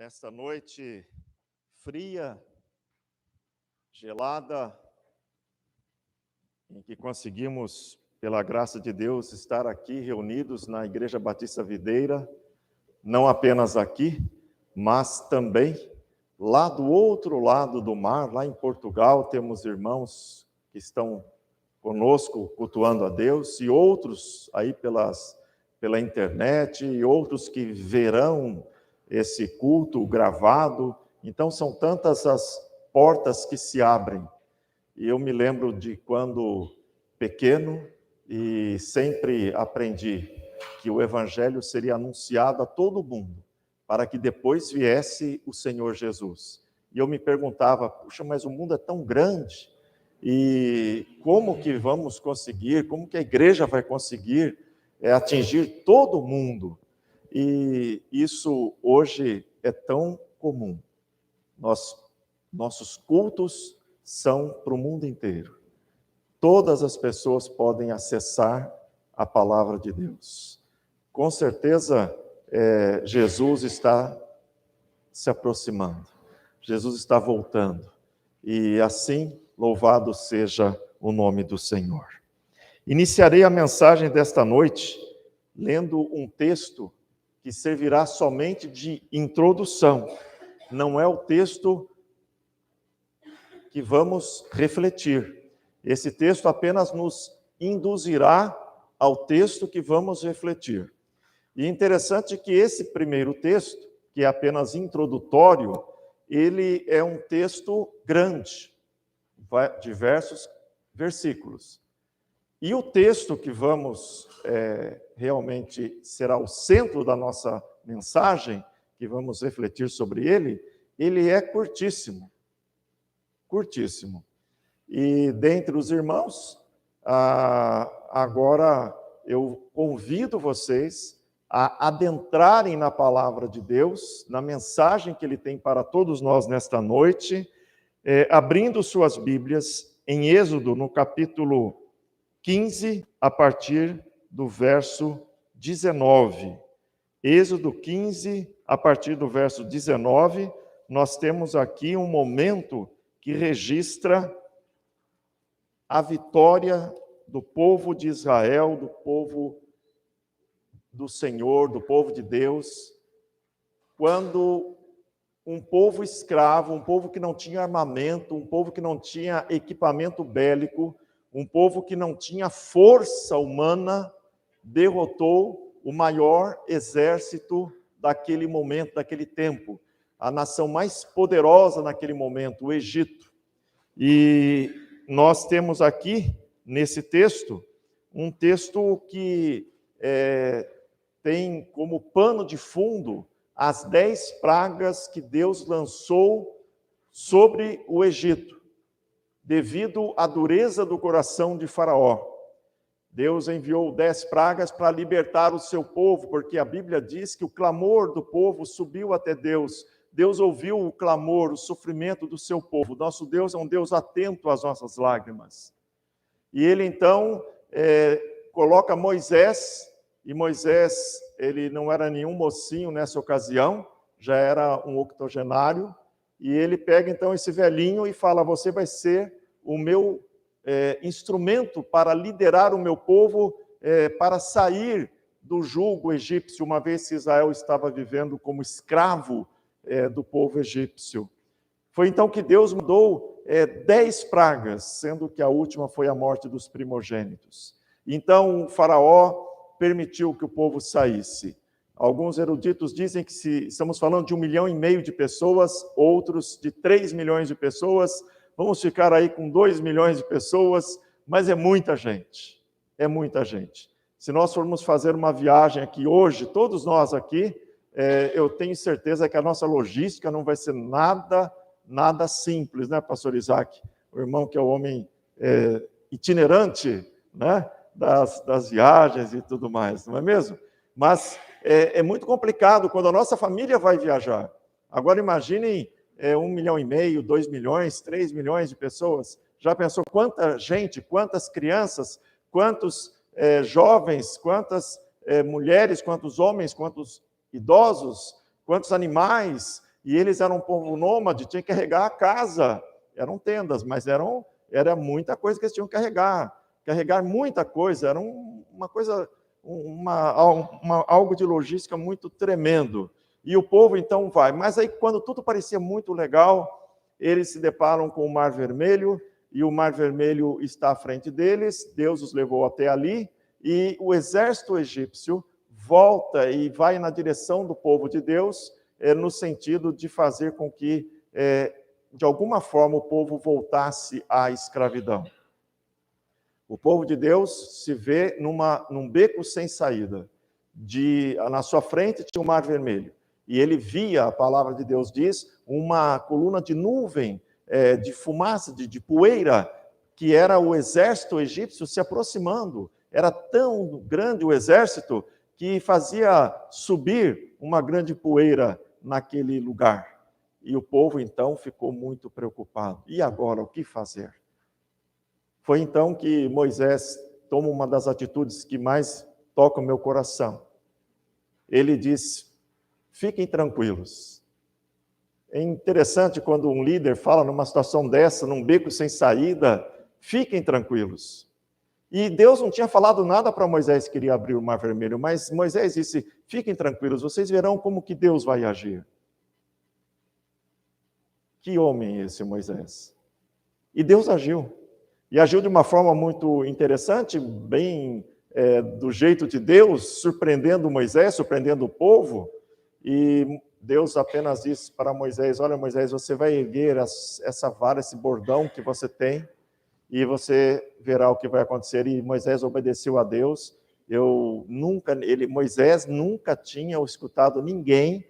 nesta noite fria, gelada, em que conseguimos, pela graça de Deus, estar aqui reunidos na Igreja Batista Videira, não apenas aqui, mas também lá do outro lado do mar, lá em Portugal, temos irmãos que estão conosco cultuando a Deus, e outros aí pela internet, e outros que verão esse culto gravado. Então, são tantas as portas que se abrem. E eu me lembro de quando pequeno e sempre aprendi que o Evangelho seria anunciado a todo mundo, para que depois viesse o Senhor Jesus. E eu me perguntava, puxa, mas o mundo é tão grande, e como que vamos conseguir, como que a igreja vai conseguir atingir todo mundo? E isso hoje é tão comum. Nossos cultos são para o mundo inteiro. Todas as pessoas podem acessar a palavra de Deus. Com certeza, Jesus está se aproximando. Jesus está voltando. E assim, louvado seja o nome do Senhor. Iniciarei a mensagem desta noite lendo um texto que servirá somente de introdução. Não é o texto que vamos refletir. Esse texto apenas nos induzirá ao texto que vamos refletir. E é interessante que esse primeiro texto, que é apenas introdutório, ele é um texto grande, diversos versículos. E o texto que vamos realmente será o centro da nossa mensagem, que vamos refletir sobre ele é curtíssimo. Curtíssimo. E dentre os irmãos, agora eu convido vocês a adentrarem na palavra de Deus, na mensagem que Ele tem para todos nós nesta noite, abrindo suas Bíblias em Êxodo, no capítulo 15, a partir do verso 19. Êxodo 15, a partir do verso 19, nós temos aqui um momento que registra a vitória do povo de Israel, do povo do Senhor, do povo de Deus, quando um povo escravo, um povo que não tinha armamento, um povo que não tinha equipamento bélico, um povo que não tinha força humana, derrotou o maior exército daquele momento, daquele tempo, a nação mais poderosa naquele momento, o Egito. E nós temos aqui, nesse texto, um texto que tem como pano de fundo as 10 pragas que Deus lançou sobre o Egito, devido à dureza do coração de Faraó. Deus enviou 10 pragas para libertar o seu povo, porque a Bíblia diz que o clamor do povo subiu até Deus. Deus ouviu o clamor, o sofrimento do seu povo. Nosso Deus é um Deus atento às nossas lágrimas. E ele então coloca Moisés, e Moisés, ele não era nenhum mocinho nessa ocasião, já era um octogenário, e ele pega então esse velhinho e fala, você vai ser o meu instrumento para liderar o meu povo para sair do jugo egípcio, uma vez que Israel estava vivendo como escravo do povo egípcio. Foi então que Deus mandou 10 pragas, sendo que a última foi a morte dos primogênitos. Então o faraó permitiu que o povo saísse. Alguns eruditos dizem que estamos falando de 1,5 milhão de pessoas, outros de 3 milhões de pessoas, vamos ficar aí com 2 milhões de pessoas, mas é muita gente, é muita gente. Se nós formos fazer uma viagem aqui hoje, todos nós aqui, eu tenho certeza que a nossa logística não vai ser nada simples, né, pastor Isaac? O irmão que é o homem itinerante, né, das viagens e tudo mais, não é mesmo? Mas é muito complicado quando a nossa família vai viajar. Agora imaginem 1,5 milhão, 2 milhões, 3 milhões de pessoas. Já pensou quanta gente, quantas crianças, quantos jovens, quantas mulheres, quantos homens, quantos idosos, quantos animais, e eles eram um povo nômade, tinha que carregar a casa. Eram tendas, mas era muita coisa que eles tinham que carregar. Carregar muita coisa, era uma coisa, algo de logística muito tremendo. E o povo então vai. Mas aí, quando tudo parecia muito legal, eles se deparam com o Mar Vermelho, e o Mar Vermelho está à frente deles, Deus os levou até ali, e o exército egípcio volta e vai na direção do povo de Deus, no sentido de fazer com que, de alguma forma, o povo voltasse à escravidão. O povo de Deus se vê num beco sem saída. Na sua frente tinha o Mar Vermelho, e ele via, a palavra de Deus diz, uma coluna de nuvem, de fumaça, de poeira, que era o exército egípcio se aproximando. Era tão grande o exército que fazia subir uma grande poeira naquele lugar. E o povo, então, ficou muito preocupado. E agora, o que fazer? Foi então que Moisés toma uma das atitudes que mais toca o meu coração. Ele diz: fiquem tranquilos. É interessante quando um líder fala numa situação dessa, num beco sem saída, fiquem tranquilos. E Deus não tinha falado nada para Moisés que iria abrir o Mar Vermelho, mas Moisés disse: fiquem tranquilos, vocês verão como que Deus vai agir. Que homem esse Moisés? E Deus agiu. E agiu de uma forma muito interessante, bem do jeito de Deus, surpreendendo Moisés, surpreendendo o povo. E Deus apenas disse para Moisés: olha, Moisés, você vai erguer essa vara, esse bordão que você tem, e você verá o que vai acontecer. E Moisés obedeceu a Deus. Moisés nunca tinha escutado ninguém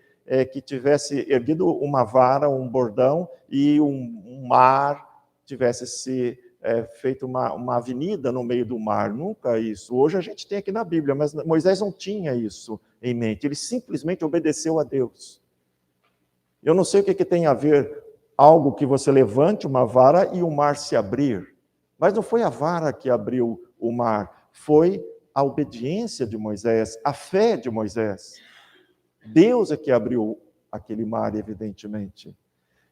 que tivesse erguido uma vara, um bordão, e um mar tivesse se feito uma avenida no meio do mar. Nunca isso. Hoje a gente tem aqui na Bíblia, mas Moisés não tinha isso em mente. Ele simplesmente obedeceu a Deus. Eu não sei o que tem a ver algo que você levante uma vara e o mar se abrir. Mas não foi a vara que abriu o mar, foi a obediência de Moisés, a fé de Moisés. Deus é que abriu aquele mar, evidentemente.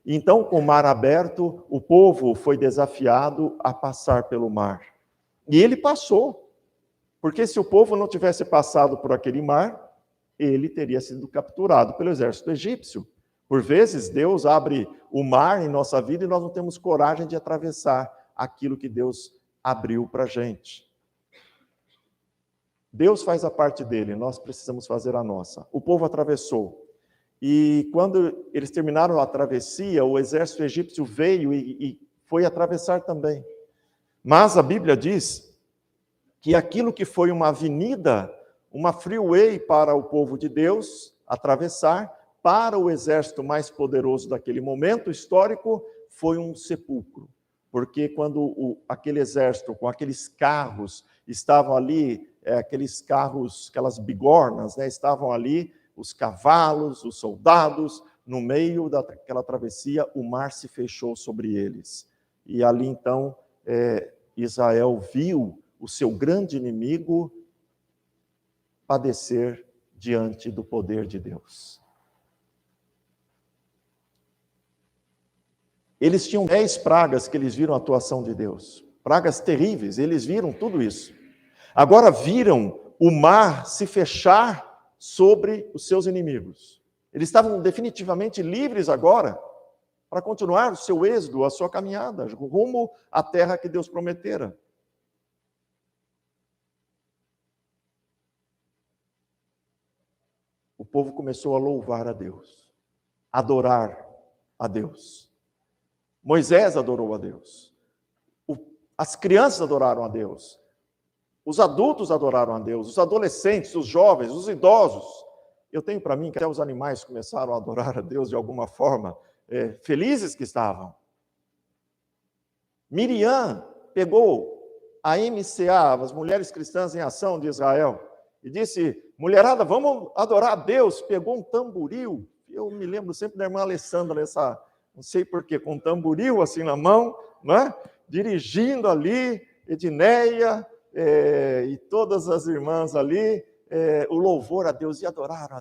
Então, com o mar aberto, o povo foi desafiado a passar pelo mar. E ele passou, porque se o povo não tivesse passado por aquele mar, ele teria sido capturado pelo exército egípcio. Por vezes, Deus abre o mar em nossa vida e nós não temos coragem de atravessar aquilo que Deus abriu para a gente. Deus faz a parte dele, nós precisamos fazer a nossa. O povo atravessou. E quando eles terminaram a travessia, o exército egípcio veio e foi atravessar também. Mas a Bíblia diz que aquilo que foi uma avenida, uma freeway para o povo de Deus atravessar, para o exército mais poderoso daquele momento histórico, foi um sepulcro. Porque quando aquele exército, com aqueles carros, estavam ali, aquelas bigornas, estavam ali, os cavalos, os soldados, no meio daquela travessia, o mar se fechou sobre eles. E ali, então, Israel viu o seu grande inimigo padecer diante do poder de Deus. Eles tinham 10 pragas que eles viram a atuação de Deus. Pragas terríveis, eles viram tudo isso. Agora viram o mar se fechar sobre os seus inimigos. Eles estavam definitivamente livres agora para continuar o seu êxodo, a sua caminhada, rumo à terra que Deus prometera. O povo começou a louvar a Deus, adorar a Deus. Moisés adorou a Deus. As crianças adoraram a Deus. Os adultos adoraram a Deus. Os adolescentes, os jovens, os idosos. Eu tenho para mim que até os animais começaram a adorar a Deus de alguma forma, felizes que estavam. Miriam pegou a MCA, as Mulheres Cristãs em Ação de Israel, e disse: mulherada, vamos adorar a Deus. Pegou um tamboril. Eu me lembro sempre da irmã Alessandra, não sei porquê, com um tamboril assim na mão, né? Dirigindo ali, Edneia e todas as irmãs ali, o louvor a Deus, e adoraram a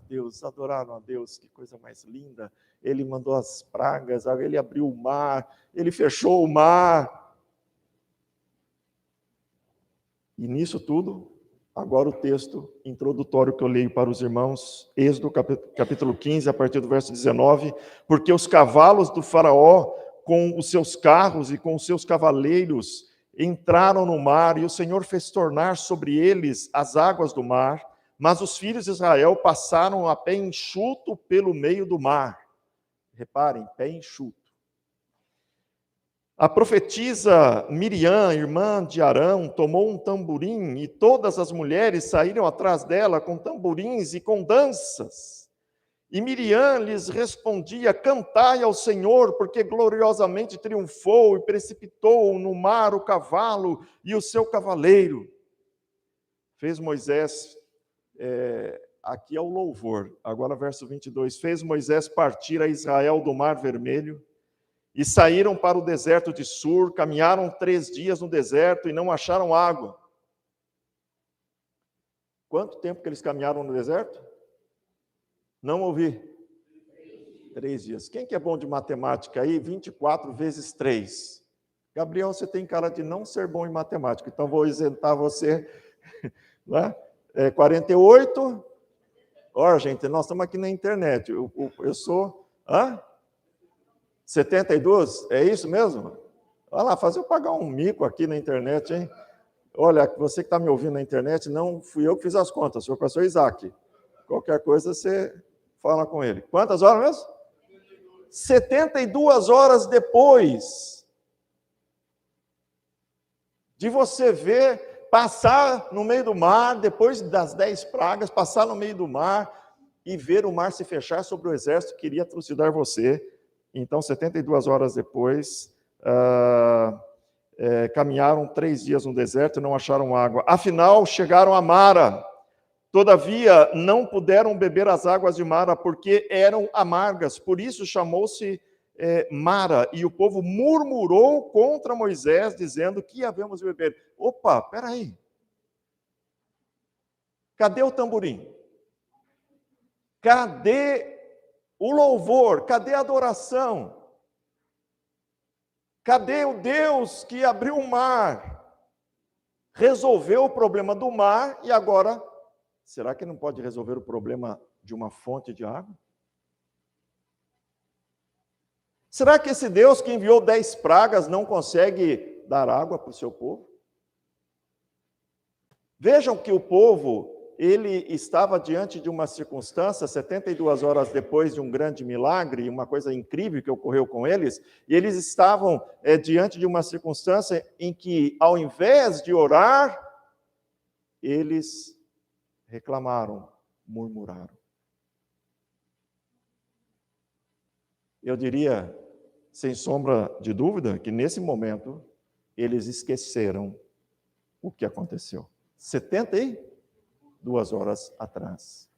Deus, que coisa mais linda. Ele mandou as pragas, ele abriu o mar, ele fechou o mar. E nisso tudo, agora o texto introdutório que eu leio para os irmãos, Êxodo capítulo 15, a partir do verso 19, porque os cavalos do faraó, com os seus carros e com os seus cavaleiros, entraram no mar, e o Senhor fez tornar sobre eles as águas do mar, mas os filhos de Israel passaram a pé enxuto pelo meio do mar. Reparem, pé enxuto. A profetisa Miriam, irmã de Arão, tomou um tamborim e todas as mulheres saíram atrás dela com tamborins e com danças. E Miriam lhes respondia: cantai ao Senhor, porque gloriosamente triunfou e precipitou no mar o cavalo e o seu cavaleiro. Fez Moisés, aqui é o louvor, agora verso 22, fez Moisés partir a Israel do mar vermelho, e saíram para o deserto de Sur, caminharam 3 dias no deserto e não acharam água. Quanto tempo que eles caminharam no deserto? Não ouvi. 3 dias. Quem que é bom de matemática aí? 24 vezes 3. Gabriel, você tem cara de não ser bom em matemática, então vou isentar você. Né? 48. Ó, gente, nós estamos aqui na internet. Eu sou... 72? É isso mesmo? Olha lá, fazer eu pagar um mico aqui na internet, hein? Olha, você que está me ouvindo na internet, não fui eu que fiz as contas, foi o pastor Isaac. Qualquer coisa, você fala com ele. Quantas horas mesmo? 72 horas depois de você ver passar no meio do mar, depois das 10 pragas, passar no meio do mar e ver o mar se fechar sobre o exército que queria trucidar você. Então, 72 horas depois, caminharam 3 dias no deserto e não acharam água. Afinal, chegaram a Mara. Todavia, não puderam beber as águas de Mara, porque eram amargas. Por isso, chamou-se Mara. E o povo murmurou contra Moisés, dizendo: que havemos de beber? Opa, peraí. Cadê o tamborim? Cadê o louvor? Cadê a adoração? Cadê o Deus que abriu o mar? Resolveu o problema do mar e agora, será que não pode resolver o problema de uma fonte de água? Será que esse Deus que enviou 10 pragas não consegue dar água para o seu povo? Vejam que o povo, ele estava diante de uma circunstância, 72 horas depois de um grande milagre, uma coisa incrível que ocorreu com eles, e eles estavam diante de uma circunstância em que, ao invés de orar, eles reclamaram, murmuraram. Eu diria, sem sombra de dúvida, que nesse momento, eles esqueceram o que aconteceu. 72 horas atrás.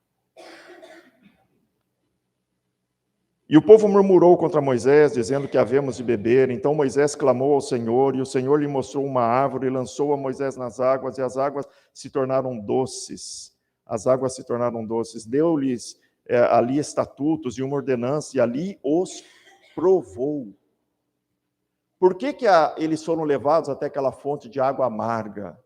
E o povo murmurou contra Moisés, dizendo que havemos de beber. Então Moisés clamou ao Senhor, e o Senhor lhe mostrou uma árvore, e lançou a Moisés nas águas, e as águas se tornaram doces. As águas se tornaram doces. Deu-lhes ali estatutos e uma ordenança, e ali os provou. Por que eles foram levados até aquela fonte de água amarga?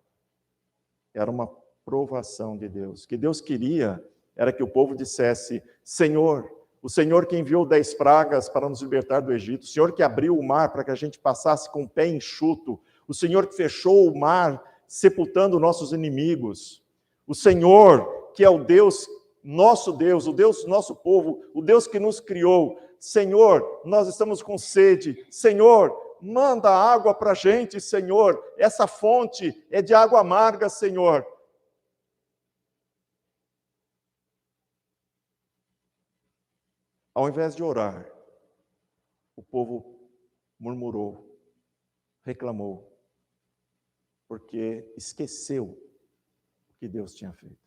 Era uma provação de Deus. O que Deus queria era que o povo dissesse: Senhor, o Senhor que enviou 10 pragas para nos libertar do Egito, o Senhor que abriu o mar para que a gente passasse com o pé enxuto, o Senhor que fechou o mar sepultando nossos inimigos, o Senhor que é o Deus, o Deus do nosso povo, o Deus que nos criou. Senhor, nós estamos com sede. Senhor, manda água para a gente, Senhor. Essa fonte é de água amarga, Senhor. Ao invés de orar, o povo murmurou, reclamou, porque esqueceu o que Deus tinha feito.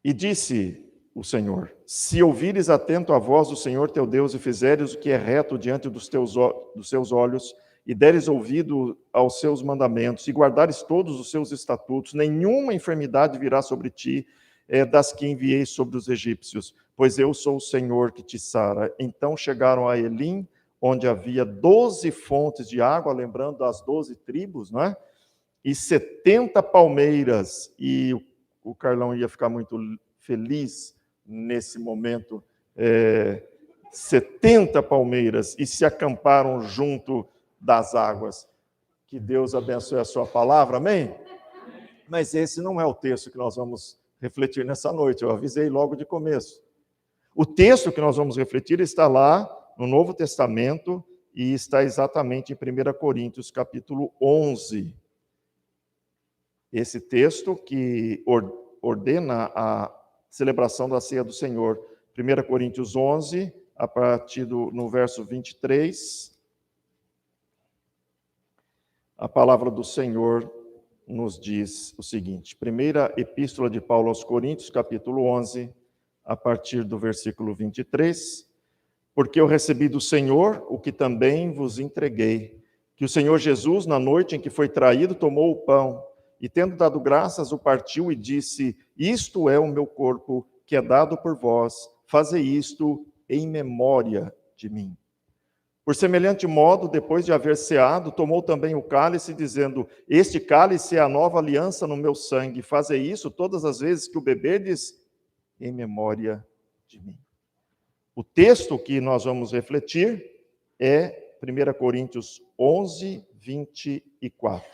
E disse o Senhor: se ouvires atento a voz do Senhor teu Deus e fizeres o que é reto diante dos seus olhos, e deres ouvido aos seus mandamentos, e guardares todos os seus estatutos, nenhuma enfermidade virá sobre ti, das que enviei sobre os egípcios, pois eu sou o Senhor que te sara. Então chegaram a Elim, onde havia 12 fontes de água, lembrando das 12 tribos, não é? E 70 palmeiras, e o Carlão ia ficar muito feliz nesse momento, 70 palmeiras, e se acamparam junto das águas. Que Deus abençoe a sua palavra, amém? Mas esse não é o texto que nós vamos refletir nessa noite, eu avisei logo de começo. O texto que nós vamos refletir está lá no Novo Testamento e está exatamente em 1 Coríntios, capítulo 11. Esse texto que ordena a celebração da ceia do Senhor. 1 Coríntios 11, a partir no verso 23, a palavra do Senhor nos diz o seguinte, primeira epístola de Paulo aos Coríntios, capítulo 11, a partir do versículo 23, porque eu recebi do Senhor o que também vos entreguei, que o Senhor Jesus, na noite em que foi traído, tomou o pão, e tendo dado graças, o partiu e disse, isto é o meu corpo, que é dado por vós, fazei isto em memória de mim. Por semelhante modo, depois de haver ceado, tomou também o cálice, dizendo, este cálice é a nova aliança no meu sangue, fazei isso todas as vezes que o beberdes, em memória de mim. O texto que nós vamos refletir é 1 Coríntios 11, 24.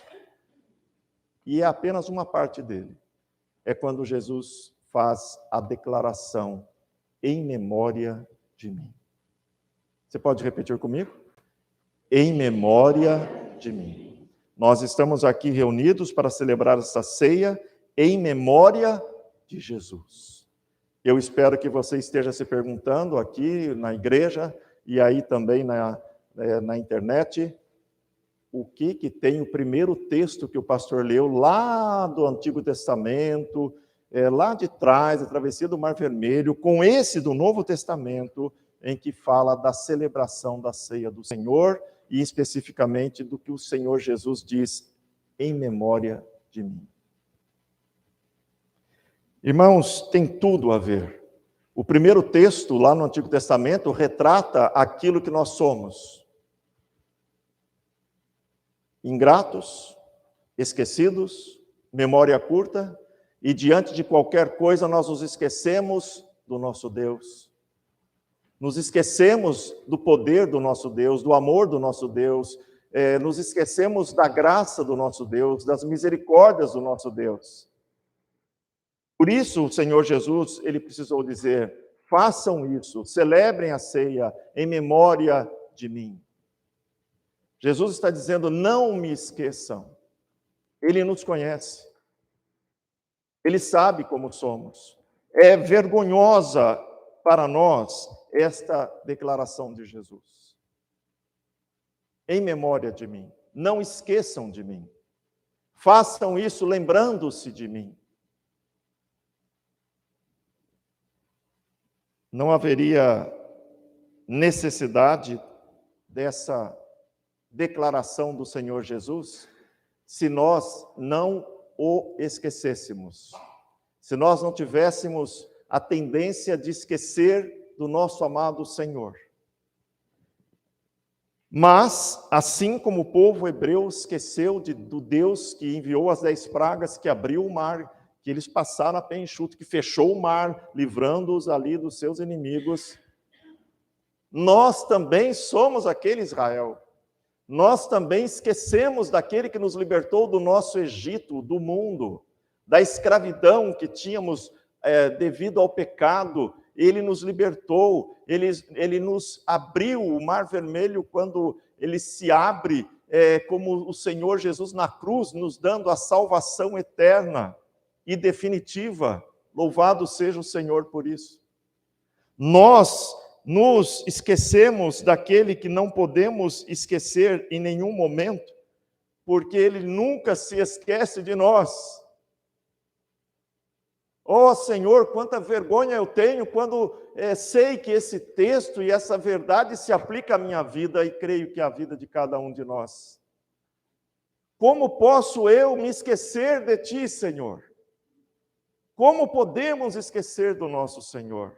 E é apenas uma parte dele. É quando Jesus faz a declaração, em memória de mim. Você pode repetir comigo? Em memória de mim. Nós estamos aqui reunidos para celebrar esta ceia em memória de Jesus. Eu espero que você esteja se perguntando aqui na igreja e aí também na internet, o que tem o primeiro texto que o pastor leu lá do Antigo Testamento, lá de trás, a travessia do Mar Vermelho, com esse do Novo Testamento, em que fala da celebração da ceia do Senhor e especificamente do que o Senhor Jesus diz em memória de mim. Irmãos, tem tudo a ver. O primeiro texto lá no Antigo Testamento retrata aquilo que nós somos. Ingratos, esquecidos, memória curta, e diante de qualquer coisa nós nos esquecemos do nosso Deus. Nos esquecemos do poder do nosso Deus, do amor do nosso Deus, nos esquecemos da graça do nosso Deus, das misericórdias do nosso Deus. Por isso o Senhor Jesus, ele precisou dizer, façam isso, celebrem a ceia em memória de mim. Jesus está dizendo, não me esqueçam. Ele nos conhece. Ele sabe como somos. É vergonhosa para nós esta declaração de Jesus. Em memória de mim. Não esqueçam de mim. Façam isso lembrando-se de mim. Não haveria necessidade dessa declaração do Senhor Jesus se nós não o esquecêssemos. Se nós não tivéssemos a tendência de esquecer do nosso amado Senhor. Mas, assim como o povo hebreu esqueceu do Deus que enviou as 10 pragas, que abriu o mar, que eles passaram a pé enxuto, que fechou o mar, livrando-os ali dos seus inimigos, nós também somos aquele Israel. Nós também esquecemos daquele que nos libertou do nosso Egito, do mundo, da escravidão que tínhamos devido ao pecado. Ele nos libertou, ele nos abriu o Mar Vermelho quando ele se abre, como o Senhor Jesus na cruz, nos dando a salvação eterna e definitiva. Louvado seja o Senhor por isso. Nós nos esquecemos daquele que não podemos esquecer em nenhum momento, porque ele nunca se esquece de nós. Oh, Senhor, quanta vergonha eu tenho quando sei que esse texto e essa verdade se aplica à minha vida e creio que à vida de cada um de nós. Como posso eu me esquecer de Ti, Senhor? Como podemos esquecer do nosso Senhor?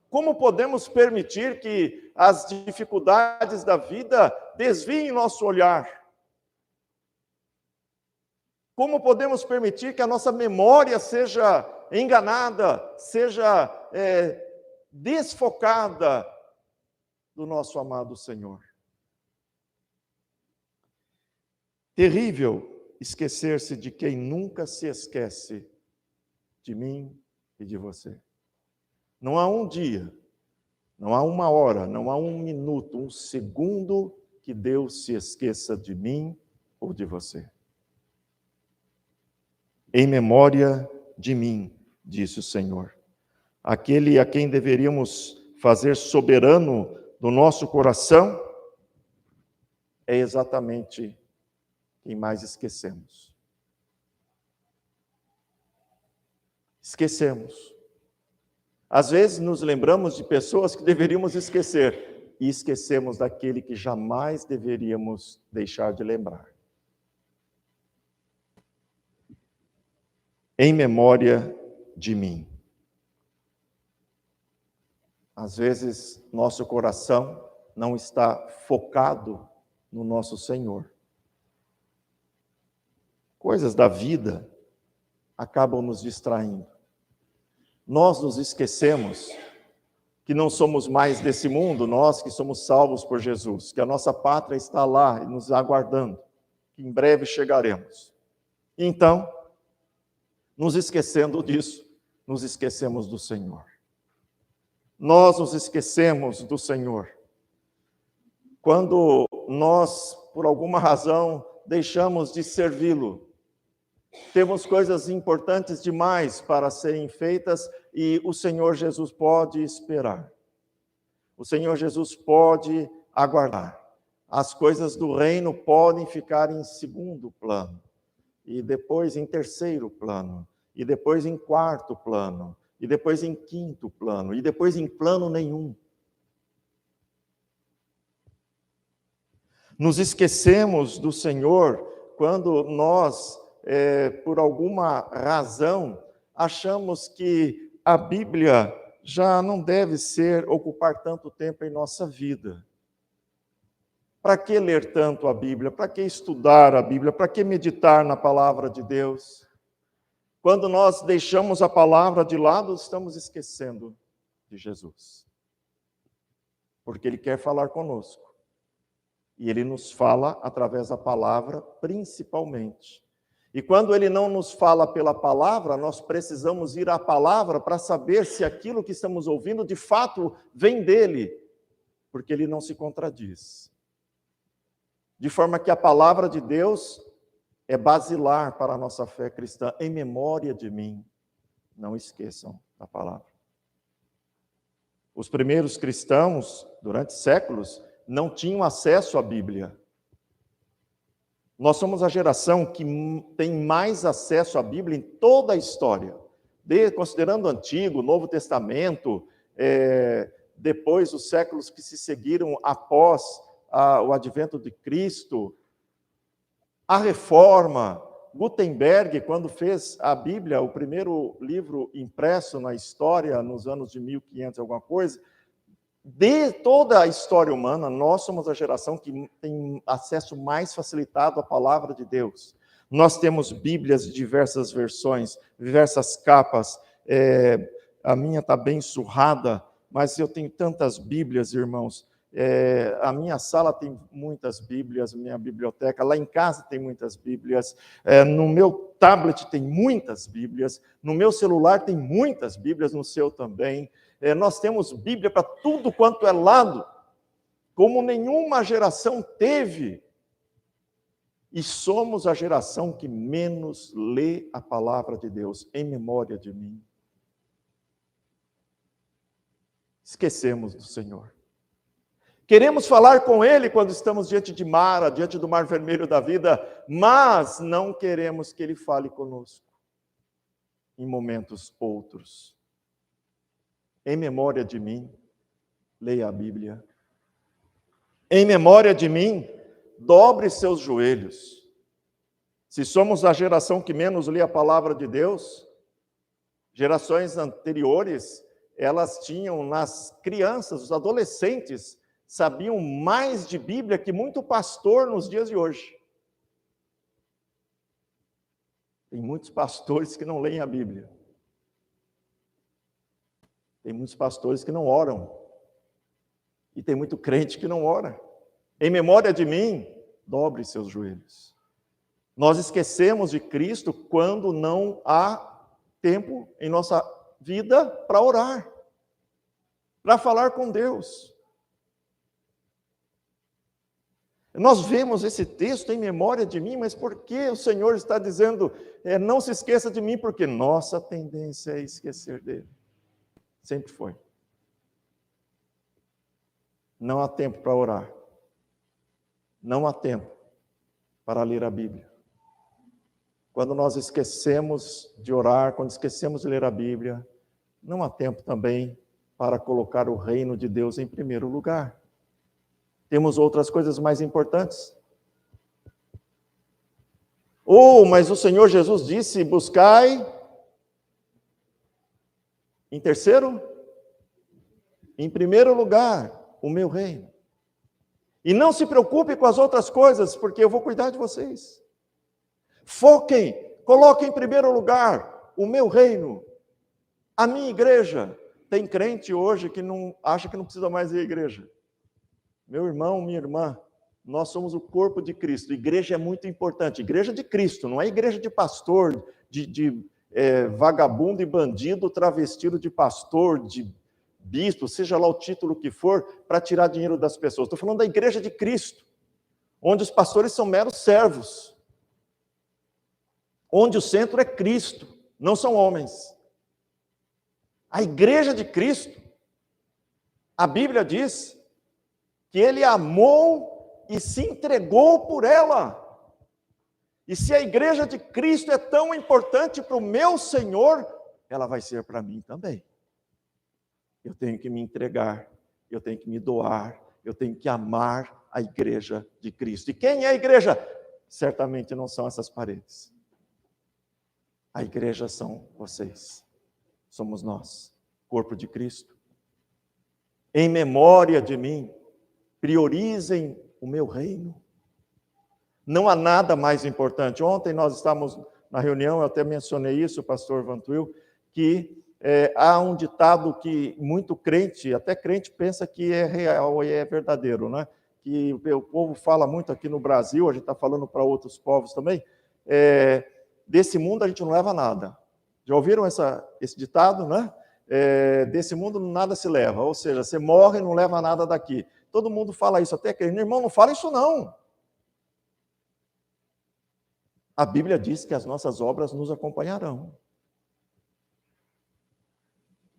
Como podemos permitir que as dificuldades da vida desviem nosso olhar? Como podemos permitir que a nossa memória seja enganada, seja desfocada do nosso amado Senhor? Terrível esquecer-se de quem nunca se esquece de mim e de você. Não há um dia, não há uma hora, não há um minuto, um segundo que Deus se esqueça de mim ou de você. Em memória de mim, disse o Senhor, aquele a quem deveríamos fazer soberano do nosso coração, é exatamente quem mais esquecemos. Esquecemos. Às vezes nos lembramos de pessoas que deveríamos esquecer, e esquecemos daquele que jamais deveríamos deixar de lembrar. Em memória de mim. Às vezes, nosso coração não está focado no nosso Senhor. Coisas da vida acabam nos distraindo. Nós nos esquecemos que não somos mais desse mundo, nós que somos salvos por Jesus, que a nossa pátria está lá nos aguardando, que em breve chegaremos. Então, nos esquecendo disso, nos esquecemos do Senhor. Nós nos esquecemos do Senhor. Quando nós, por alguma razão, deixamos de servi-lo, temos coisas importantes demais para serem feitas e o Senhor Jesus pode esperar. O Senhor Jesus pode aguardar. As coisas do reino podem ficar em segundo plano, e depois em terceiro plano, e depois em quarto plano, e depois em quinto plano, e depois em plano nenhum. Nos esquecemos do Senhor quando nós, por alguma razão, achamos que a Bíblia já não deve ocupar tanto tempo em nossa vida. Para que ler tanto a Bíblia? Para que estudar a Bíblia? Para que meditar na palavra de Deus? Quando nós deixamos a palavra de lado, estamos esquecendo de Jesus. Porque Ele quer falar conosco. E Ele nos fala através da palavra, principalmente. E quando Ele não nos fala pela palavra, nós precisamos ir à palavra para saber se aquilo que estamos ouvindo, de fato, vem dEle. Porque Ele não se contradiz. De forma que a palavra de Deus é basilar para a nossa fé cristã. Em memória de mim, não esqueçam da palavra. Os primeiros cristãos, durante séculos, não tinham acesso à Bíblia. Nós somos a geração que tem mais acesso à Bíblia em toda a história. Considerando o Antigo, o Novo Testamento, depois os séculos que se seguiram após o advento de Cristo, a Reforma, Gutenberg, quando fez a Bíblia, o primeiro livro impresso na história, nos anos de 1500 alguma coisa, de toda a história humana, nós somos a geração que tem acesso mais facilitado à palavra de Deus. Nós temos Bíblias de diversas versões, diversas capas. A minha está bem surrada, mas eu tenho tantas Bíblias, irmãos. A minha sala tem muitas Bíblias, minha biblioteca, lá em casa tem muitas Bíblias, no meu tablet tem muitas Bíblias, no meu celular tem muitas Bíblias, no seu também. Nós temos Bíblia para tudo quanto é lado, como nenhuma geração teve. E somos a geração que menos lê a palavra de Deus, em memória de mim. Esquecemos do Senhor. Queremos falar com Ele quando estamos diante de Mara, diante do mar vermelho da vida, mas não queremos que Ele fale conosco. em momentos outros. Em memória de mim, leia a Bíblia. Em memória de mim, dobre seus joelhos. Se somos a geração que menos lê a palavra de Deus, gerações anteriores, elas tinham nas crianças, os adolescentes, sabiam mais de Bíblia que muito pastor nos dias de hoje. Tem muitos pastores que não leem a Bíblia. Tem muitos pastores que não oram. E tem muito crente que não ora. Em memória de mim, dobre seus joelhos. Nós esquecemos de Cristo quando não há tempo em nossa vida para orar, para falar com Deus. Nós vemos esse texto em memória de mim, mas por que o Senhor está dizendo, não se esqueça de mim? Porque nossa tendência é esquecer dele. Sempre foi. Não há tempo para orar. Não há tempo para ler a Bíblia. Quando nós esquecemos de orar, quando esquecemos de ler a Bíblia, não há tempo também para colocar o reino de Deus em primeiro lugar. Temos outras coisas mais importantes. Mas o Senhor Jesus disse, buscai, em terceiro, em primeiro lugar, o meu reino. E não se preocupe com as outras coisas, porque eu vou cuidar de vocês. Foquem, coloquem em primeiro lugar o meu reino, a minha igreja. Tem crente hoje que não acha que não precisa mais ir à igreja. Meu irmão, minha irmã, nós somos o corpo de Cristo. Igreja é muito importante. Igreja de Cristo, não é igreja de pastor, de vagabundo e bandido travestido de pastor, de bispo, seja lá o título que for, para tirar dinheiro das pessoas. Estou falando da igreja de Cristo, onde os pastores são meros servos, onde o centro é Cristo, não são homens. A igreja de Cristo, a Bíblia diz que ele amou e se entregou por ela. E se a igreja de Cristo é tão importante para o meu Senhor, ela vai ser para mim também. Eu tenho que me entregar, eu tenho que me doar, eu tenho que amar a igreja de Cristo. E quem é a igreja? Certamente não são essas paredes. A igreja são vocês. Somos nós, corpo de Cristo. Em memória de mim, priorizem o meu reino. Não há nada mais importante. Ontem nós estávamos na reunião, eu até mencionei isso, o pastor Vantuil, que há um ditado que muito crente, até crente pensa que é real e é verdadeiro, né? Que o povo fala muito aqui no Brasil, a gente está falando para outros povos também, desse mundo a gente não leva nada. Já ouviram esse ditado, né? Desse mundo nada se leva, ou seja, você morre e não leva nada daqui. Todo mundo fala isso, até crente. Irmão, não fala isso não. A Bíblia diz que as nossas obras nos acompanharão.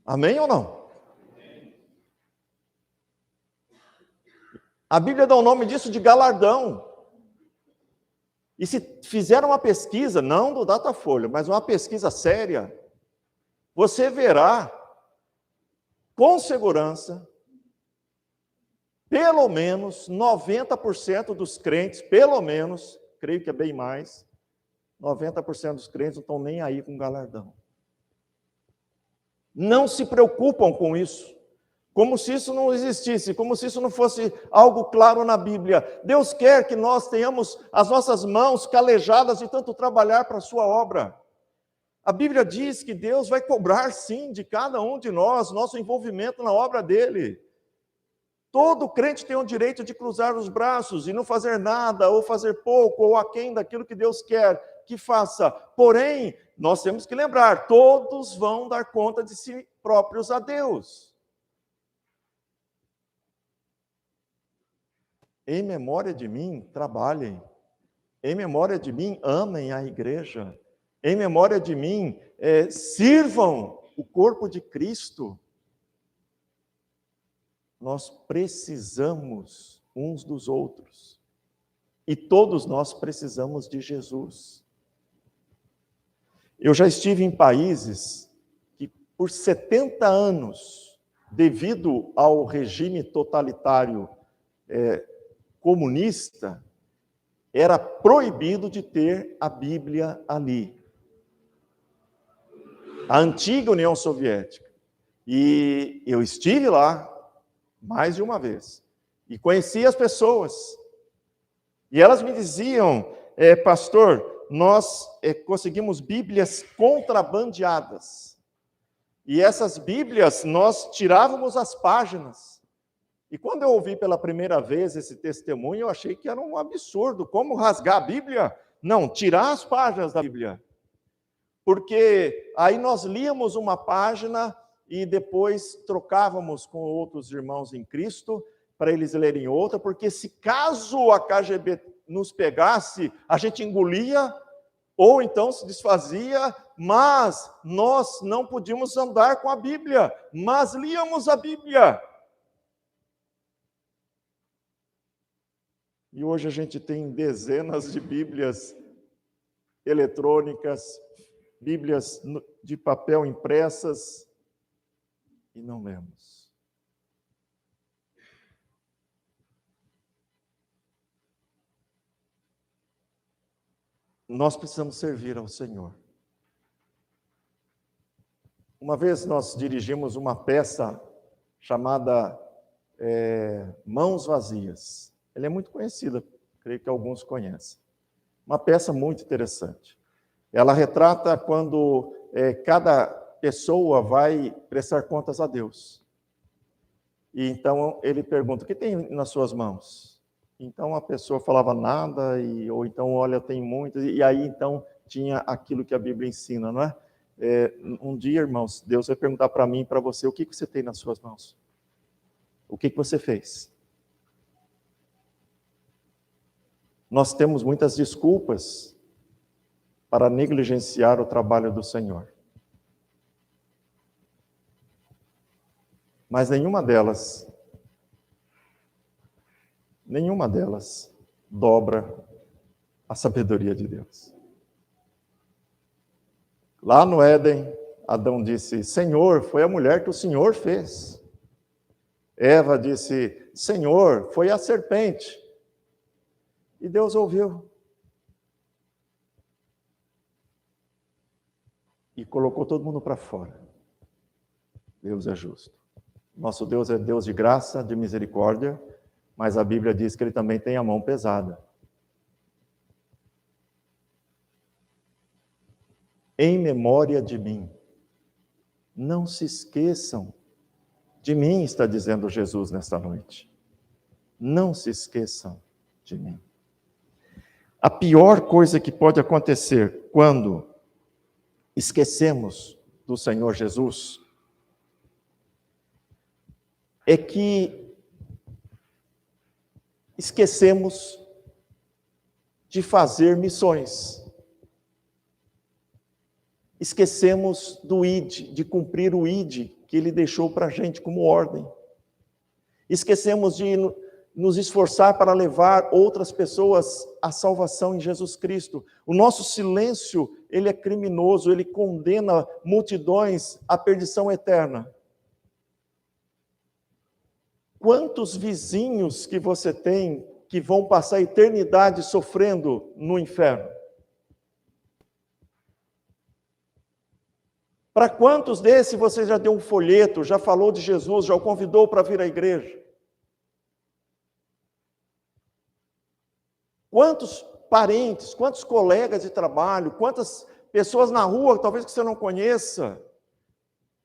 Amém ou não? A Bíblia dá o nome disso de galardão. E se fizer uma pesquisa, não do Datafolha, mas uma pesquisa séria, você verá, com segurança, pelo menos 90% dos crentes, pelo menos, creio que é bem mais, 90% dos crentes não estão nem aí com galardão. Não se preocupam com isso, como se isso não existisse, como se isso não fosse algo claro na Bíblia. Deus quer que nós tenhamos as nossas mãos calejadas de tanto trabalhar para a sua obra. A Bíblia diz que Deus vai cobrar, sim, de cada um de nós, nosso envolvimento na obra dele. Todo crente tem o direito de cruzar os braços e não fazer nada, ou fazer pouco, ou aquém daquilo que Deus quer que faça. Porém, nós temos que lembrar, todos vão dar conta de si próprios a Deus. Em memória de mim, trabalhem. Em memória de mim, amem a igreja. Em memória de mim, sirvam o corpo de Cristo. Nós precisamos uns dos outros. E todos nós precisamos de Jesus. Eu já estive em países que, por 70 anos, devido ao regime totalitário comunista, era proibido de ter a Bíblia ali. A antiga União Soviética. E eu estive lá mais de uma vez. E conheci as pessoas. E elas me diziam, pastor, nós conseguimos Bíblias contrabandeadas. E essas Bíblias, nós tirávamos as páginas. E quando eu ouvi pela primeira vez esse testemunho, eu achei que era um absurdo. Como rasgar a Bíblia? Não, tirar as páginas da Bíblia. Porque aí nós líamos uma página e depois trocávamos com outros irmãos em Cristo para eles lerem outra, porque se caso a KGB nos pegasse, a gente engolia ou então se desfazia, mas nós não podíamos andar com a Bíblia, mas líamos a Bíblia. E hoje a gente tem dezenas de Bíblias eletrônicas, Bíblias de papel impressas, e não lemos. Nós precisamos servir ao Senhor. Uma vez nós dirigimos uma peça chamada Mãos Vazias. Ela é muito conhecida, creio que alguns conhecem. Uma peça muito interessante. Ela retrata quando cada pessoa vai prestar contas a Deus. E então ele pergunta, o que tem nas suas mãos? Então a pessoa falava nada, ou então, olha, tem muito, e aí então tinha aquilo que a Bíblia ensina, não é? Um dia, irmãos, Deus vai perguntar para mim e para você, o que você tem nas suas mãos? O que você fez? Nós temos muitas desculpas para negligenciar o trabalho do Senhor. Mas nenhuma delas dobra a sabedoria de Deus. Lá no Éden, Adão disse, Senhor, foi a mulher que o Senhor fez. Eva disse, Senhor, foi a serpente. E Deus ouviu. E colocou todo mundo para fora. Deus é justo. Nosso Deus é Deus de graça, de misericórdia, mas a Bíblia diz que Ele também tem a mão pesada. Em memória de mim. Não se esqueçam de mim, está dizendo Jesus nesta noite. Não se esqueçam de mim. A pior coisa que pode acontecer quando esquecemos do Senhor Jesus é que esquecemos de fazer missões. Esquecemos do ID, de cumprir o ID que Ele deixou para a gente como ordem. Esquecemos de nos esforçar para levar outras pessoas à salvação em Jesus Cristo. O nosso silêncio, ele é criminoso, ele condena multidões à perdição eterna. Quantos vizinhos que você tem que vão passar a eternidade sofrendo no inferno? Para quantos desses você já deu um folheto, já falou de Jesus, já o convidou para vir à igreja? Quantos parentes, quantos colegas de trabalho, quantas pessoas na rua, talvez que você não conheça?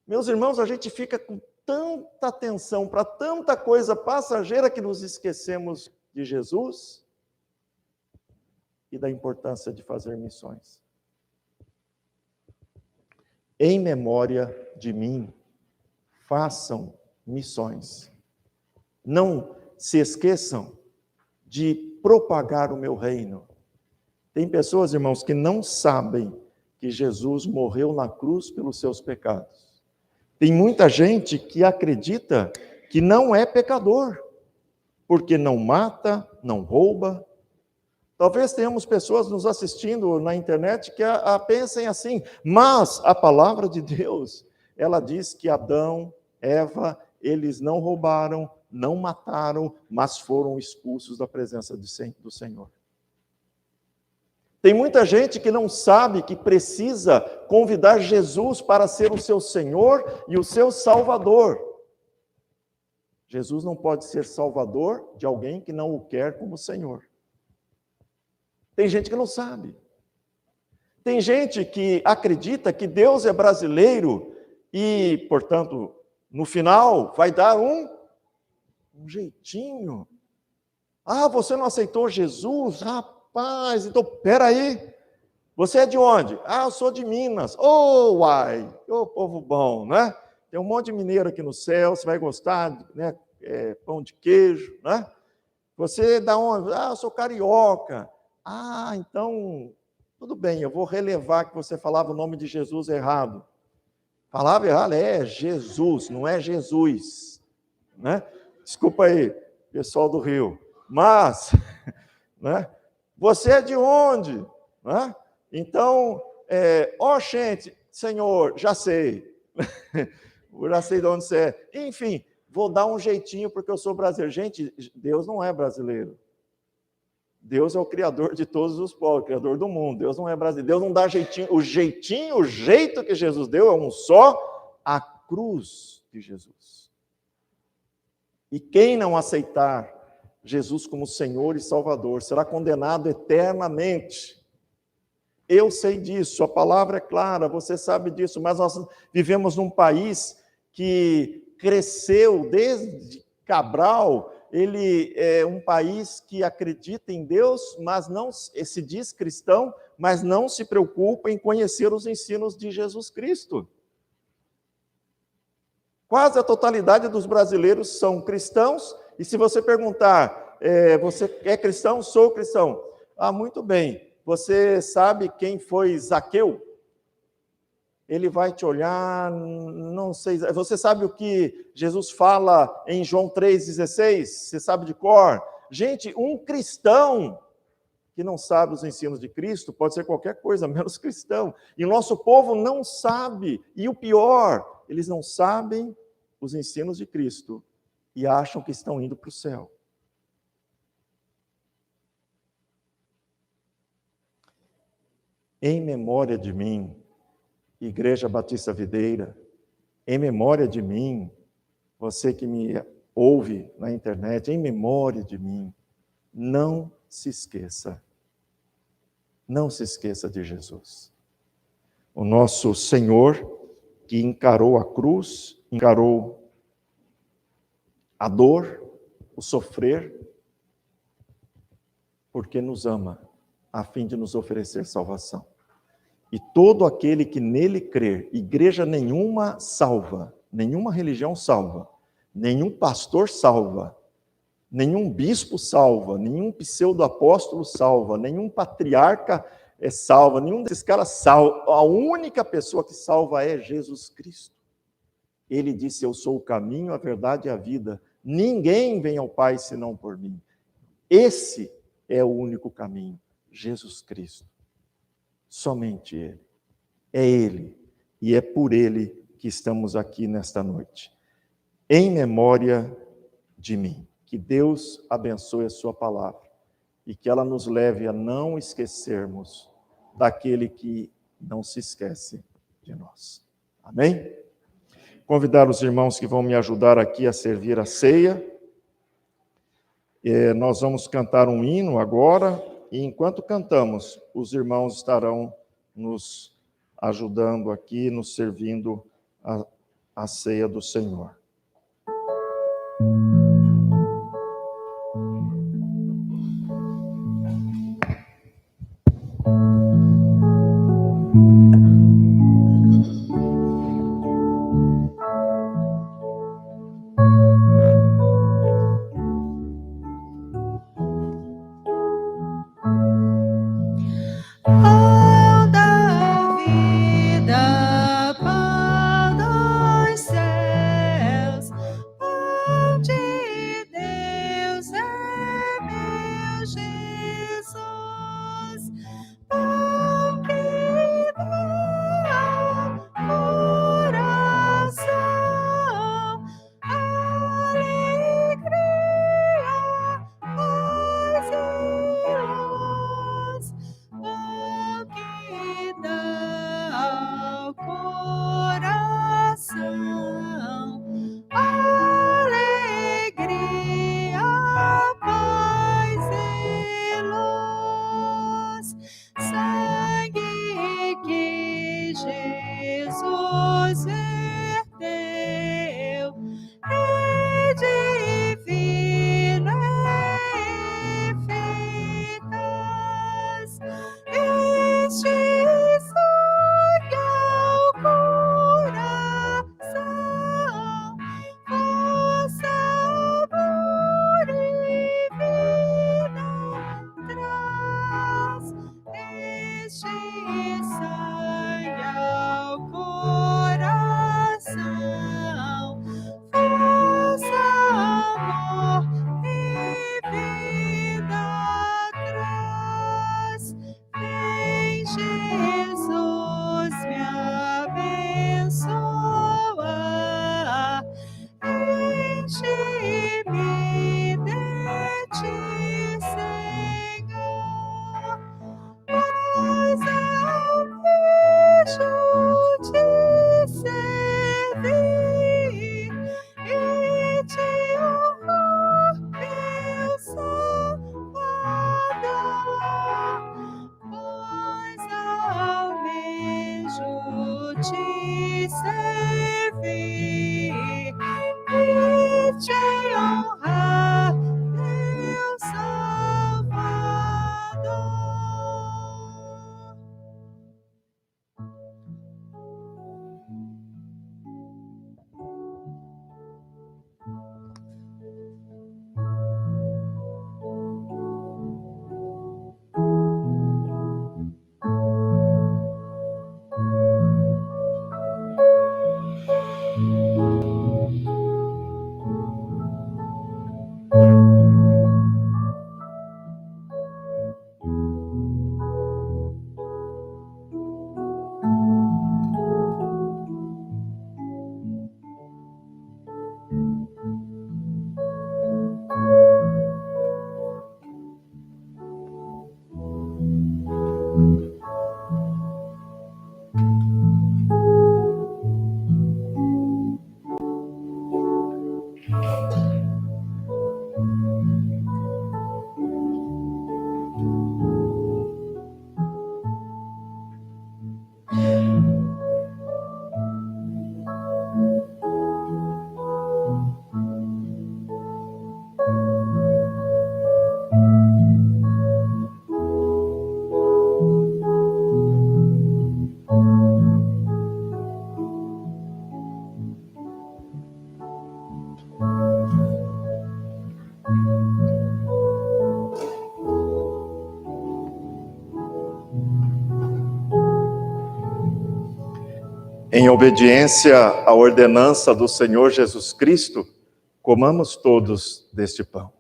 Meus irmãos, a gente fica com tanta atenção para tanta coisa passageira que nos esquecemos de Jesus e da importância de fazer missões. Em memória de mim, façam missões. Não se esqueçam de propagar o meu reino. Tem pessoas, irmãos, que não sabem que Jesus morreu na cruz pelos seus pecados. Tem muita gente que acredita que não é pecador, porque não mata, não rouba. Talvez tenhamos pessoas nos assistindo na internet que pensem assim, mas a palavra de Deus, ela diz que Adão, Eva, eles não roubaram, não mataram, mas foram expulsos da presença do Senhor. Tem muita gente que não sabe que precisa convidar Jesus para ser o seu Senhor e o seu Salvador. Jesus não pode ser Salvador de alguém que não o quer como Senhor. Tem gente que não sabe. Tem gente que acredita que Deus é brasileiro e, portanto, no final vai dar um jeitinho. Ah, você não aceitou Jesus? Rapaz, então, peraí. Você é de onde? Ah, eu sou de Minas. Oh, uai, ô povo bom, né? Tem um monte de mineiro aqui no céu, você vai gostar, né? Pão de queijo, né? Você é da onde? Ah, eu sou carioca. Ah, então, tudo bem, eu vou relevar que você falava o nome de Jesus errado. Falava errado, é Jesus, não é Jesus, né? Desculpa aí, pessoal do Rio. Mas, né? Você é de onde? Né? Então, gente, Senhor, já sei. Já sei de onde você é. Enfim, vou dar um jeitinho porque eu sou brasileiro. Gente, Deus não é brasileiro. Deus é o Criador de todos os povos, o Criador do mundo. Deus não é brasileiro. Deus não dá jeitinho. O jeito que Jesus deu é um só, a cruz de Jesus. E quem não aceitar Jesus como Senhor e Salvador será condenado eternamente. Eu sei disso, a palavra é clara, você sabe disso, mas nós vivemos num país que cresceu desde Cabral. Ele é um país que acredita em Deus, mas não se diz cristão, mas não se preocupa em conhecer os ensinos de Jesus Cristo. Quase a totalidade dos brasileiros são cristãos, e se você perguntar, você é cristão? Sou cristão. Ah, muito bem. Você sabe quem foi Zaqueu? Ele vai te olhar, não sei. Você sabe o que Jesus fala em João 3,16? Você sabe de cor? Gente, um cristão que não sabe os ensinos de Cristo pode ser qualquer coisa, menos cristão. E o nosso povo não sabe. E o pior, eles não sabem os ensinos de Cristo e acham que estão indo para o céu. Em memória de mim, Igreja Batista Videira, em memória de mim, você que me ouve na internet, em memória de mim, não se esqueça de Jesus. O nosso Senhor, que encarou a cruz, encarou a dor, o sofrer, porque nos ama, a fim de nos oferecer salvação. E todo aquele que nele crer, igreja nenhuma salva, nenhuma religião salva, nenhum pastor salva, nenhum bispo salva, nenhum pseudo-apóstolo salva, nenhum patriarca salva, nenhum desses caras salva. A única pessoa que salva é Jesus Cristo. Ele disse, eu sou o caminho, a verdade e a vida. Ninguém vem ao Pai senão por mim. Esse é o único caminho, Jesus Cristo. Somente Ele. É Ele. E é por Ele que estamos aqui nesta noite. Em memória de mim. Que Deus abençoe a sua palavra. E que ela nos leve a não esquecermos daquele que não se esquece de nós. Amém? Convidar os irmãos que vão me ajudar aqui a servir a ceia. Nós vamos cantar um hino agora. E enquanto cantamos, os irmãos estarão nos ajudando aqui, nos servindo a ceia do Senhor. Pão dos céus, pão de nos verteu, e divina eficaz, este sangue ao coração, vossa amor e vida traz. Este sangue ao coração, vossa amor e vida traz. Vem, Jesus, me abençoa, enche-me de ti, Senhor, mas eu vejo te servir e te honrar, meu Salvador, pois almejo te servir e te honrar, meu Salvador. Em obediência à ordenança do Senhor Jesus Cristo, comamos todos deste pão.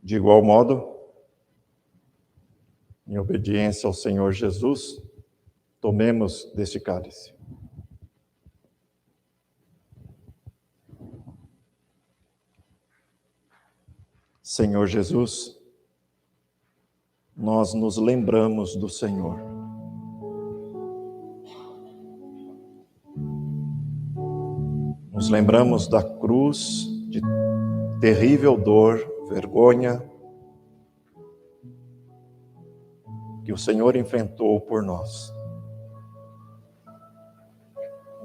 De igual modo, em obediência ao Senhor Jesus, tomemos deste cálice. Senhor Jesus, nós nos lembramos do Senhor. Nos lembramos da cruz de terrível dor, vergonha, que o Senhor enfrentou por nós.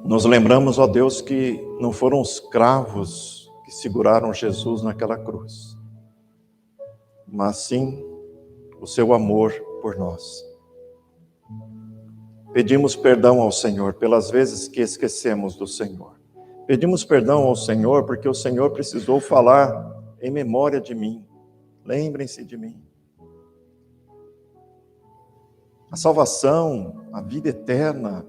Nos lembramos, ó Deus, que não foram os cravos que seguraram Jesus naquela cruz, mas sim o seu amor por nós. Pedimos perdão ao Senhor pelas vezes que esquecemos do Senhor. Pedimos perdão ao Senhor porque o Senhor precisou falar em memória de mim. Lembrem-se de mim. A salvação, a vida eterna,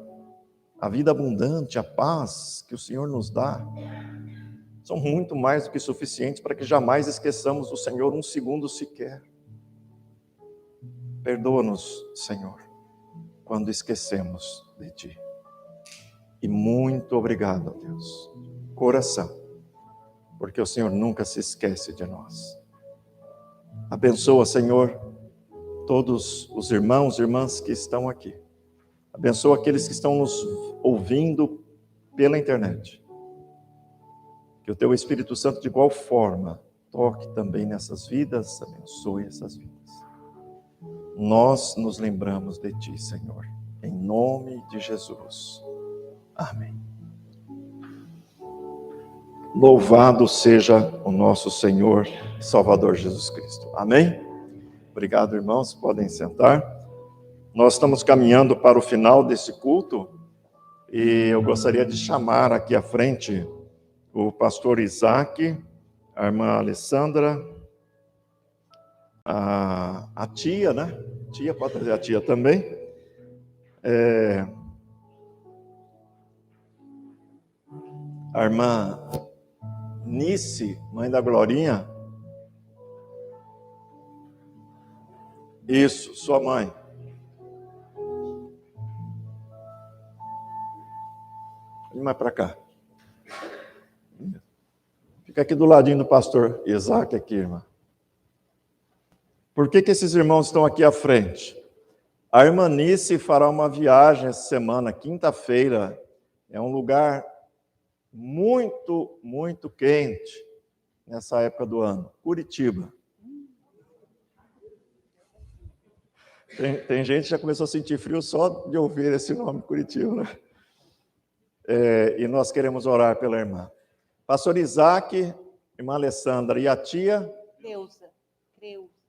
a vida abundante, a paz que o Senhor nos dá, são muito mais do que suficientes para que jamais esqueçamos do Senhor um segundo sequer. Perdoa-nos, Senhor, quando esquecemos de Ti. E muito obrigado, ó Deus. Coração, porque o Senhor nunca se esquece de nós. Abençoa, Senhor, todos os irmãos e irmãs que estão aqui. Abençoa aqueles que estão nos ouvindo pela internet. Que o Teu Espírito Santo, de igual forma, toque também nessas vidas, abençoe essas vidas. Nós nos lembramos de Ti, Senhor, em nome de Jesus. Amém. Louvado seja o nosso Senhor e Salvador Jesus Cristo. Amém? Obrigado, irmãos, podem sentar. Nós estamos caminhando para o final desse culto e eu gostaria de chamar aqui à frente o pastor Isaac, a irmã Alessandra, a tia, né? Tia, pode trazer a tia também. A irmã Nice, mãe da Glorinha. Isso, sua mãe. Vem mais para cá. Fica aqui do ladinho do pastor Isaac aqui, irmã. Por que esses irmãos estão aqui à frente? A irmã Nice fará uma viagem essa semana, quinta-feira. É um lugar muito, muito quente nessa época do ano. Curitiba. Tem gente que já começou a sentir frio só de ouvir esse nome, Curitiba, né? E nós queremos orar pela irmã. Pastor Isaac, irmã Alessandra e a tia?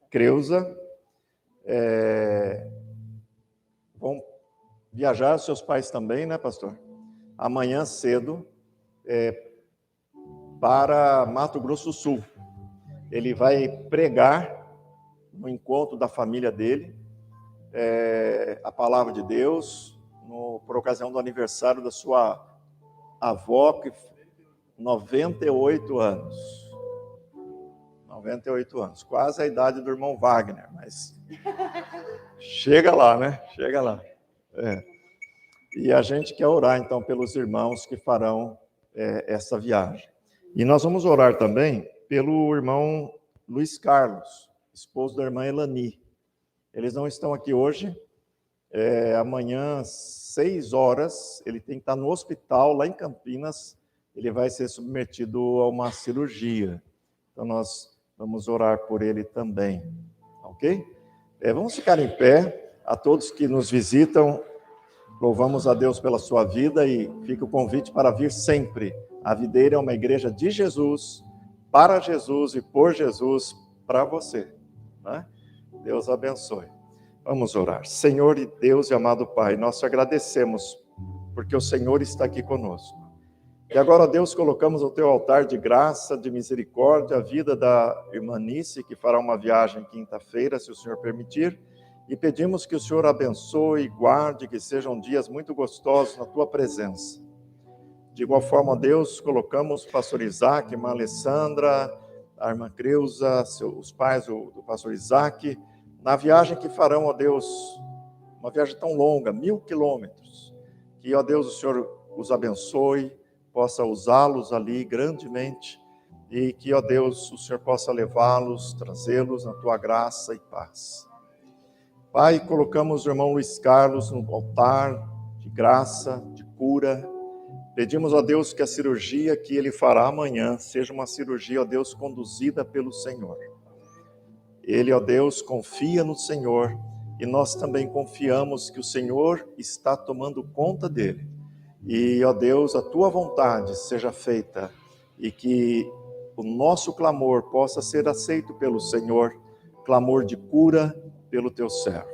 Creuza. Vão viajar, seus pais também, né, pastor? Amanhã cedo, para Mato Grosso do Sul. Ele vai pregar no encontro da família dele, a palavra de Deus, por ocasião do aniversário da sua avó, que 98 anos. 98 anos, quase a idade do irmão Wagner, mas chega lá, né? Chega lá. E a gente quer orar, então, pelos irmãos que farão essa viagem. E nós vamos orar também pelo irmão Luiz Carlos, esposo da irmã Elani. Eles não estão aqui hoje. Amanhã, 6 horas, ele tem que estar no hospital, lá em Campinas. Ele vai ser submetido a uma cirurgia. Então, nós vamos orar por ele também. Ok? Vamos ficar em pé. A todos que nos visitam, louvamos a Deus pela sua vida e fica o convite para vir sempre. A Videira é uma igreja de Jesus, para Jesus e por Jesus, para você. Né? Deus abençoe. Vamos orar. Senhor e Deus e amado Pai, nós te agradecemos porque o Senhor está aqui conosco. E agora, Deus, colocamos no teu altar de graça, de misericórdia, a vida da irmã Nice, que fará uma viagem quinta-feira, se o Senhor permitir, e pedimos que o Senhor abençoe e guarde, que sejam dias muito gostosos na tua presença. De igual forma, Deus, colocamos o pastor Isaac, a irmã Alessandra, a irmã Creuza, os pais do pastor Isaac, na viagem que farão, ó Deus, uma viagem tão longa, 1000 quilômetros, que, ó Deus, o Senhor os abençoe, possa usá-los ali grandemente, e que, ó Deus, o Senhor possa levá-los, trazê-los na tua graça e paz. Pai, colocamos o irmão Luiz Carlos no altar de graça, de cura. Pedimos, ó Deus, que a cirurgia que ele fará amanhã seja uma cirurgia, ó Deus, conduzida pelo Senhor. Ele, ó Deus, confia no Senhor e nós também confiamos que o Senhor está tomando conta dele. E, ó Deus, a tua vontade seja feita e que o nosso clamor possa ser aceito pelo Senhor, clamor de cura pelo teu servo.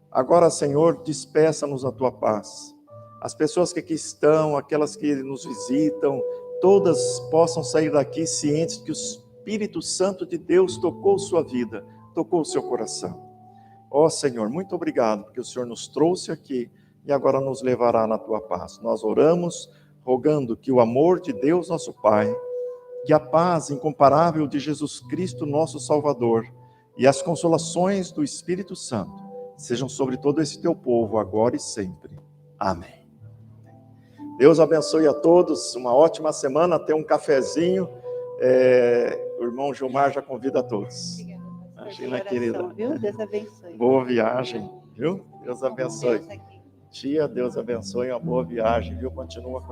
Agora, Senhor, despeça-nos a tua paz. As pessoas que aqui estão, aquelas que nos visitam, todas possam sair daqui cientes que o Espírito Santo de Deus tocou sua vida, tocou o seu coração. Ó Senhor, muito obrigado, porque o Senhor nos trouxe aqui e agora nos levará na tua paz. Nós oramos, rogando que o amor de Deus, nosso Pai, que a paz incomparável de Jesus Cristo, nosso Salvador, e as consolações do Espírito Santo sejam sobre todo esse teu povo, agora e sempre. Amém. Deus abençoe a todos, uma ótima semana, até um cafezinho, O irmão Gilmar já convida a todos. Imagina, querida. Viu? Deus abençoe. Boa viagem, viu? Deus abençoe. Deus aqui. Tia, Deus abençoe, uma boa viagem, viu? Continua com